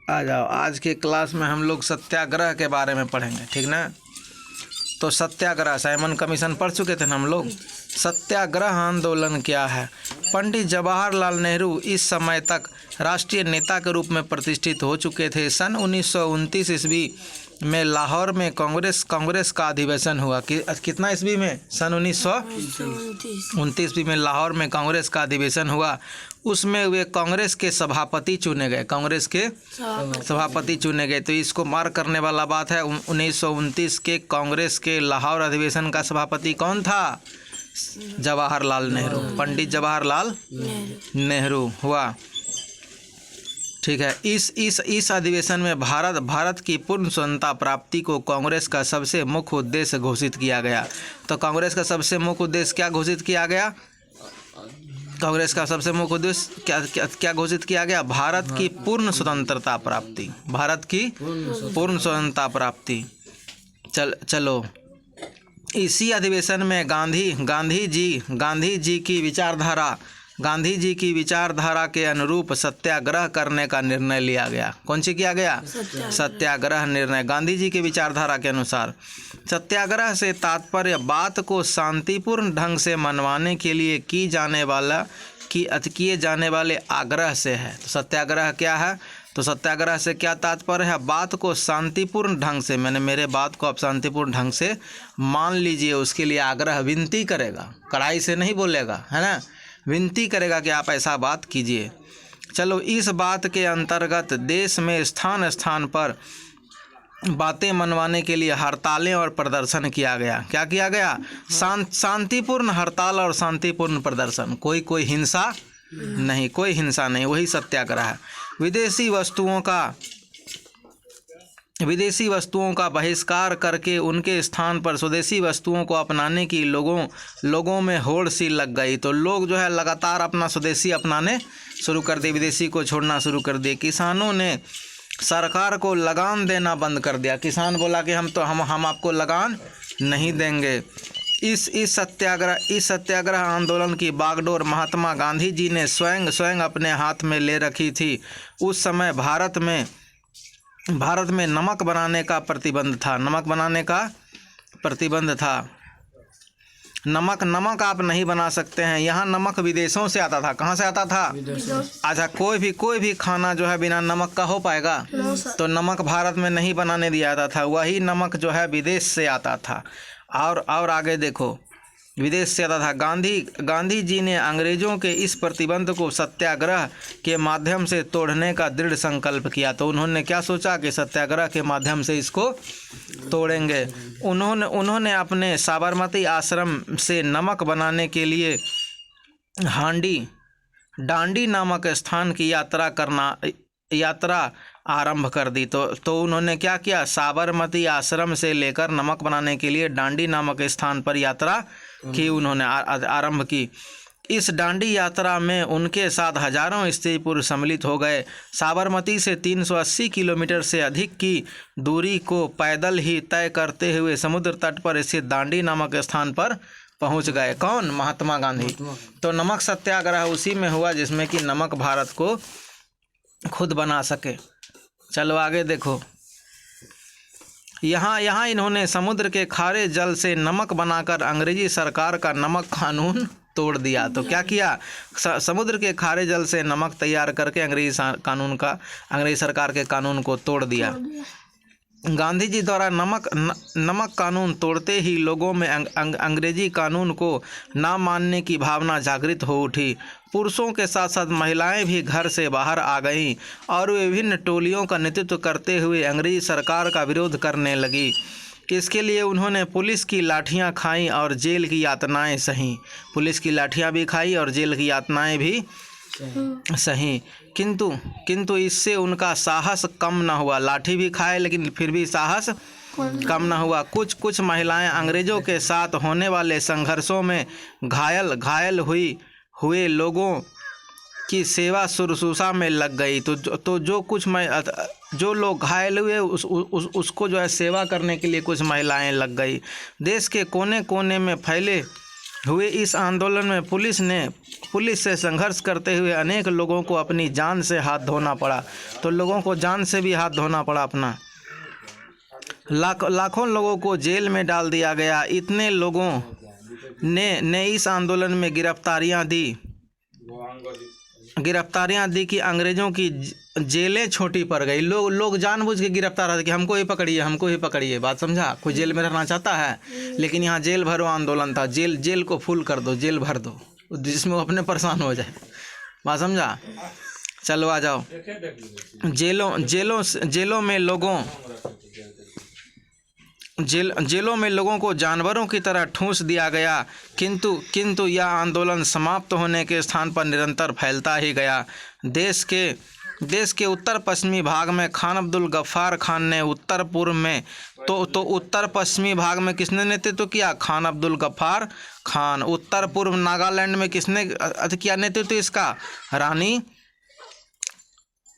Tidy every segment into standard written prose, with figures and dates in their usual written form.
आ जाओ, आज के क्लास में हम लोग सत्याग्रह के बारे में पढ़ेंगे, ठीक ना। तो सत्याग्रह, साइमन कमीशन पढ़ चुके थे ना हम लोग। सत्याग्रह आंदोलन क्या है? पंडित जवाहरलाल नेहरू इस समय तक राष्ट्रीय नेता के रूप में प्रतिष्ठित हो चुके थे। सन 1929 ईस्वी में लाहौर में कांग्रेस का अधिवेशन हुआ। कितना ईस्वी में? सन 1929 ईस्वी में लाहौर में कांग्रेस का अधिवेशन हुआ। उसमें वे कांग्रेस के सभापति चुने गए, कांग्रेस के सभापति चुने गए। तो इसको मार्क करने वाला बात है, 1929 के कांग्रेस के लाहौर अधिवेशन का सभापति कौन था? जवाहरलाल नेहरू, पंडित जवाहरलाल नेहरू हुआ, ठीक है। इस अधिवेशन में भारत की पूर्ण स्वतंत्रता प्राप्ति को कांग्रेस का सबसे मुख्य उद्देश्य घोषित किया गया। तो कांग्रेस का सबसे मुख्य उद्देश्य क्या घोषित किया गया? कांग्रेस का सबसे मुख्य उद्देश्य क्या घोषित किया गया? भारत की पूर्ण स्वतंत्रता प्राप्ति, भारत की पूर्ण स्वतंत्रता प्राप्ति। चलो, इसी अधिवेशन में गांधी जी की विचारधारा के अनुरूप सत्याग्रह करने का निर्णय लिया गया। कौन सी किया गया? सत्याग्रह निर्णय, गांधी जी की विचारधारा के अनुसार। सत्याग्रह से तात्पर्य बात को शांतिपूर्ण ढंग से मनवाने के लिए किए जाने वाले आग्रह से है। तो सत्याग्रह क्या है? तो सत्याग्रह से क्या तात्पर्य है? बात को शांतिपूर्ण ढंग से, मेरे बात को आप शांतिपूर्ण ढंग से मान लीजिए, उसके लिए आग्रह, विनती करेगा, कड़ाई से नहीं बोलेगा, है ना, विनती करेगा कि आप ऐसा बात कीजिए। चलो, इस बात के अंतर्गत देश में स्थान स्थान पर बातें मनवाने के लिए हड़तालें और प्रदर्शन किया गया। क्या किया गया? शांतिपूर्ण हड़ताल और शांतिपूर्ण प्रदर्शन, कोई हिंसा नहीं, कोई हिंसा नहीं, वही सत्याग्रह है। विदेशी वस्तुओं का बहिष्कार करके उनके स्थान पर स्वदेशी वस्तुओं को अपनाने की लोगों में होड़ सी लग गई। तो लोग जो है लगातार अपना स्वदेशी अपनाने शुरू कर दिए, विदेशी को छोड़ना शुरू कर दिए। किसानों ने सरकार को लगान देना बंद कर दिया। किसान बोला कि हम आपको लगान नहीं देंगे। इस सत्याग्रह आंदोलन की बागडोर महात्मा गांधी जी ने स्वयं अपने हाथ में ले रखी थी। उस समय भारत में नमक बनाने का प्रतिबंध था। नमक आप नहीं बना सकते हैं। यहाँ नमक विदेशों से आता था। कहाँ से आता था? अच्छा, कोई भी खाना जो है बिना नमक का हो पाएगा? तो नमक भारत में नहीं बनाने दिया जाता था, वही नमक जो है विदेश से आता था। और आगे देखो, विदेश से आता था। गांधी जी ने अंग्रेजों के इस प्रतिबंध को सत्याग्रह के माध्यम से तोड़ने का दृढ़ संकल्प किया। तो उन्होंने क्या सोचा कि सत्याग्रह के माध्यम से इसको तोड़ेंगे। उन्होंने अपने साबरमती आश्रम से नमक बनाने के लिए डांडी नामक स्थान की यात्रा आरंभ कर दी। तो उन्होंने क्या किया? साबरमती आश्रम से लेकर नमक बनाने के लिए डांडी नामक स्थान पर यात्रा की, उन्होंने आरंभ की। इस डांडी यात्रा में उनके साथ हजारों स्त्री पुरुष सम्मिलित हो गए। साबरमती से 380 किलोमीटर से अधिक की दूरी को पैदल ही तय करते हुए समुद्र तट पर स्थित डांडी नामक स्थान पर पहुंच गए। कौन? महात्मा गांधी। तो नमक सत्याग्रह उसी में हुआ जिसमें कि नमक भारत को खुद बना सके। चलो आगे देखो, यहाँ इन्होंने समुद्र के खारे जल से नमक बनाकर अंग्रेजी सरकार का नमक कानून तोड़ दिया। तो क्या किया? समुद्र के खारे जल से नमक तैयार करके अंग्रेजी सरकार के कानून को तोड़ दिया। गांधी जी द्वारा नमक कानून तोड़ते ही लोगों में अंग्रेजी कानून को ना मानने की भावना जागृत हो उठी। पुरुषों के साथ साथ महिलाएं भी घर से बाहर आ गईं और विभिन्न टोलियों का नेतृत्व करते हुए अंग्रेजी सरकार का विरोध करने लगी। इसके लिए उन्होंने पुलिस की लाठियां खाई और जेल की यातनाएं सही। पुलिस की लाठियां भी खाई और जेल की यातनाएं भी सही। किंतु इससे उनका साहस कम न हुआ। लाठी भी खाए लेकिन फिर भी साहस कम न हुआ। कुछ महिलाएं अंग्रेजों के साथ होने वाले संघर्षों में घायल हुए लोगों की सेवा शुश्रूषा में लग गई। तो जो लोग घायल हुए उसको जो है सेवा करने के लिए कुछ महिलाएं लग गई। देश के कोने कोने में फैले हुए इस आंदोलन में पुलिस से संघर्ष करते हुए अनेक लोगों को अपनी जान से हाथ धोना पड़ा। तो लोगों को जान से भी हाथ धोना पड़ा अपना। लाखों लोगों को जेल में डाल दिया गया। इतने लोगों ने इस आंदोलन में गिरफ्तारियां दी कि अंग्रेज़ों की जेलें छोटी पड़ गई। लोग जानबूझ के गिरफ्तार होते कि हमको ही पकड़िए। बात समझा? कोई जेल में रहना चाहता है, लेकिन यहाँ जेल भरो आंदोलन था। जेल को फुल कर दो, जेल भर दो, जिसमें वो अपने परेशान हो जाए। बात समझा? चलो आ जाओ। जेलों में लोगों को जानवरों की तरह ठूंस दिया गया, किंतु यह आंदोलन समाप्त होने के स्थान पर निरंतर फैलता ही गया। देश के उत्तर पश्चिमी भाग में खान अब्दुल गफ्फार खान ने उत्तर पूर्व में तो उत्तर पश्चिमी भाग में किसने नेतृत्व किया? खान अब्दुल गफ्फार खान। उत्तर पूर्व नागालैंड में किसने किया नेतृत्व इसका?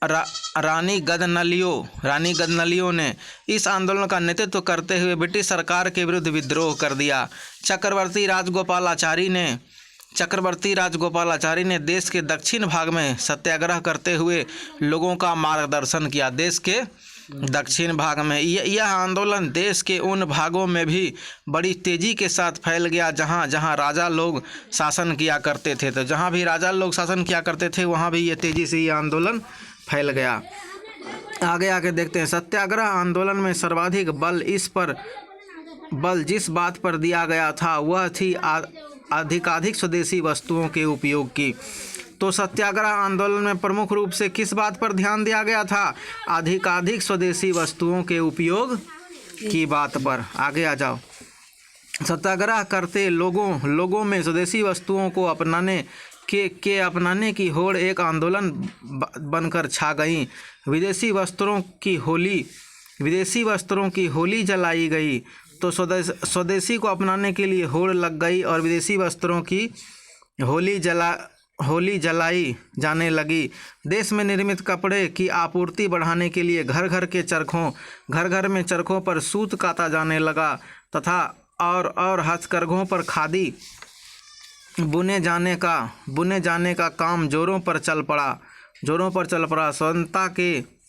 रानी गदनलियो ने इस आंदोलन का नेतृत्व करते हुए ब्रिटिश सरकार के विरुद्ध विद्रोह कर दिया। चक्रवर्ती राजगोपालाचारी ने देश के दक्षिण भाग में सत्याग्रह करते हुए लोगों का मार्गदर्शन किया। देश के दक्षिण भाग में यह आंदोलन देश के उन भागों में भी बड़ी तेज़ी के साथ फैल गया जहां राजा लोग शासन किया करते थे। तो जहां भी राजा लोग शासन किया करते थे वहां भी ये तेज़ी से ये आंदोलन फैल गया। आगे देखते हैं। सत्याग्रह आंदोलन में सर्वाधिक बल जिस बात पर दिया गया था वह थी अधिकाधिक स्वदेशी वस्तुओं के उपयोग की। तो सत्याग्रह आंदोलन में प्रमुख रूप से किस बात पर ध्यान दिया गया था? अधिकाधिक स्वदेशी वस्तुओं के उपयोग की बात पर। आगे आ जाओ। सत्याग्रह करते लोगों में स्वदेशी वस्तुओं को अपनाने की होड़ एक आंदोलन बनकर छा गई। विदेशी वस्त्रों की होली जलाई गई। तो स्वदेशी को अपनाने के लिए होड़ लग गई और विदेशी वस्त्रों की होली जलाई जाने लगी। देश में निर्मित कपड़े की आपूर्ति बढ़ाने के लिए घर में चरखों पर सूत काता जाने लगा तथा और हथकरघों पर खादी बुने जाने का काम जोरों पर चल पड़ा। स्वतंत्रता के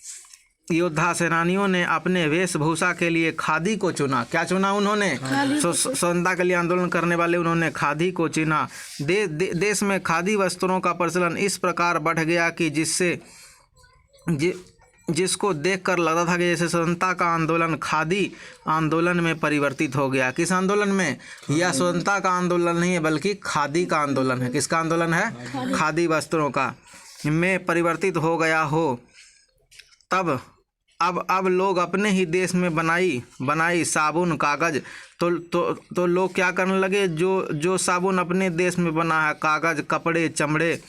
योद्धा सेनानियों ने अपने वेशभूषा के लिए खादी को चुना। क्या चुना उन्होंने? स्वतंत्रता के लिए आंदोलन करने वाले उन्होंने खादी को चुना। देश में खादी वस्त्रों का प्रचलन इस प्रकार बढ़ गया कि जिसको देखकर लगता था कि जैसे स्वतंत्रता का आंदोलन खादी आंदोलन में परिवर्तित हो गया। किस आंदोलन में? यह स्वतंत्रता का आंदोलन नहीं है बल्कि खादी का आंदोलन है। किसका आंदोलन है? खादी वस्त्रों का में परिवर्तित हो गया हो। तब अब लोग अपने ही देश में बनाई साबुन कागज़ तो लोग क्या करने लगे? जो साबुन अपने देश में बना है, कागज़ कपड़े चमड़े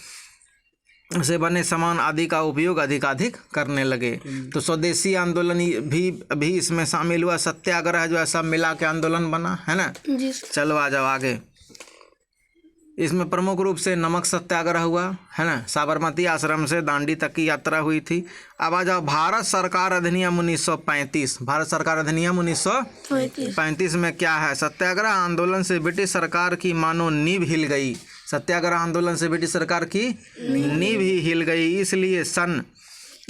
से बने सामान आदि का उपयोग अधिकाधिक करने लगे। तो स्वदेशी आंदोलन भी इसमें शामिल हुआ। सत्याग्रह जो है सब मिला के आंदोलन बना है ना जी। चलो आ जाओ आगे। इसमें प्रमुख रूप से नमक सत्याग्रह हुआ है ना। साबरमती आश्रम से दांडी तक की यात्रा हुई थी। अब आ जाओ भारत सरकार अधिनियम 1935। भारत सरकार अधिनियम 1935 में क्या है? सत्याग्रह आंदोलन से ब्रिटिश सरकार की मानो नींव हिल गई। सत्याग्रह आंदोलन से ब्रिटिश सरकार की नींव ही हिल गई। इसलिए सन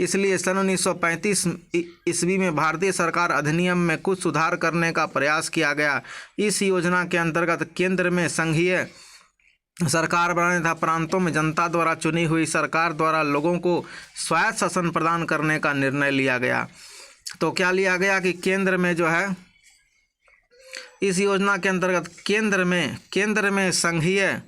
1935 ईस्वी में भारतीय सरकार अधिनियम में कुछ सुधार करने का प्रयास किया गया। इस योजना के अंतर्गत केंद्र में संघीय सरकार बनाने तथा प्रांतों में जनता द्वारा चुनी हुई सरकार द्वारा लोगों को स्वायत्त शासन प्रदान करने का निर्णय लिया गया। तो क्या लिया गया कि केंद्र में जो है इस योजना के अंतर्गत केंद्र में संघीय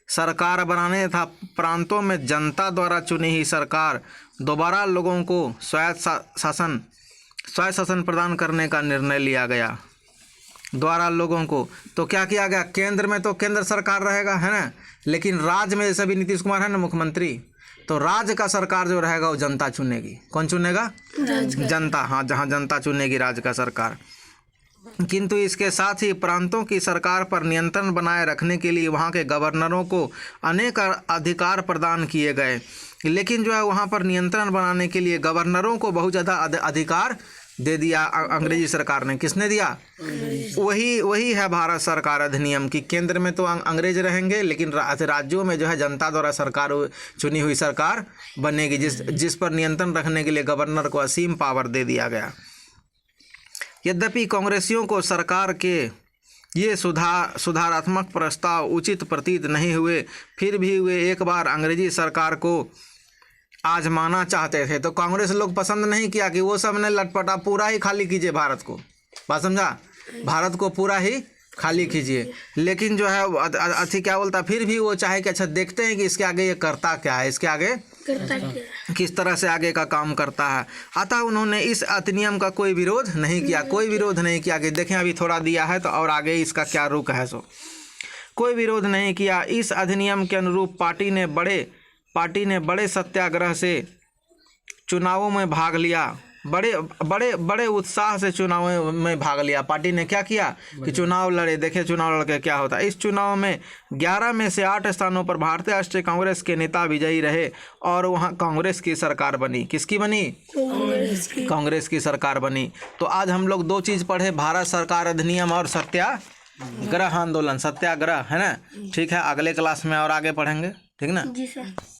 सरकार बनाने तथा प्रांतों में जनता द्वारा चुनी हुई सरकार दोबारा लोगों को स्वायत्त शासन प्रदान करने का निर्णय लिया गया। द्वारा लोगों को तो क्या किया गया? केंद्र में तो केंद्र सरकार रहेगा है ना, लेकिन राज्य में जैसे भी नीतीश कुमार है ना मुख्यमंत्री, तो राज्य का सरकार जो रहेगा वो जनता चुनेगी। कौन चुनेगा? जनता। हाँ, जहाँ जनता चुनेगी राज्य का सरकार। किंतु इसके साथ ही प्रांतों की सरकार पर नियंत्रण बनाए रखने के लिए वहाँ के गवर्नरों को अनेक अधिकार प्रदान किए गए। लेकिन जो है वहाँ पर नियंत्रण बनाने के लिए गवर्नरों को बहुत ज़्यादा अधिकार दे दिया अंग्रेजी सरकार ने। किसने दिया? वही है भारत सरकार अधिनियम की। केंद्र में तो अंग्रेज रहेंगे, लेकिन राज्यों में जो है जनता द्वारा सरकार, चुनी हुई सरकार बनेगी, जिस पर नियंत्रण रखने के लिए गवर्नर को असीम पावर दे दिया गया। यद्यपि कांग्रेसियों को सरकार के ये सुधारात्मक प्रस्ताव उचित प्रतीत नहीं हुए, फिर भी वे एक बार अंग्रेजी सरकार को आजमाना चाहते थे। तो कांग्रेस लोग पसंद नहीं किया कि वो सब ने लटपटा, पूरा ही खाली कीजिए भारत को, बात समझा, भारत को पूरा ही खाली कीजिए। लेकिन जो है अथी क्या बोलता, फिर भी वो चाहे कि अच्छा देखते हैं कि इसके आगे ये करता क्या है, इसके आगे किस तरह से आगे का काम करता है। अतः उन्होंने इस अधिनियम का कोई विरोध नहीं किया, कोई विरोध नहीं किया कि देखें अभी थोड़ा दिया है तो और आगे इसका क्या रुख है, सो कोई विरोध नहीं किया। इस अधिनियम के अनुरूप पार्टी ने बड़े सत्याग्रह से चुनावों में भाग लिया, बड़े उत्साह से चुनाव में भाग लिया। पार्टी ने क्या किया कि चुनाव लड़े, देखे चुनाव लड़के क्या होता है। इस चुनाव में 11 में से 8 स्थानों पर भारतीय राष्ट्रीय कांग्रेस के नेता विजयी रहे और वहां कांग्रेस की सरकार बनी। किसकी बनी? कांग्रेस की सरकार बनी। तो आज हम लोग 2 चीज़ पढ़े, भारत सरकार अधिनियम और सत्याग्रह आंदोलन, सत्याग्रह, है ना। ठीक है, अगले क्लास में और आगे पढ़ेंगे, ठीक ना। जी सर।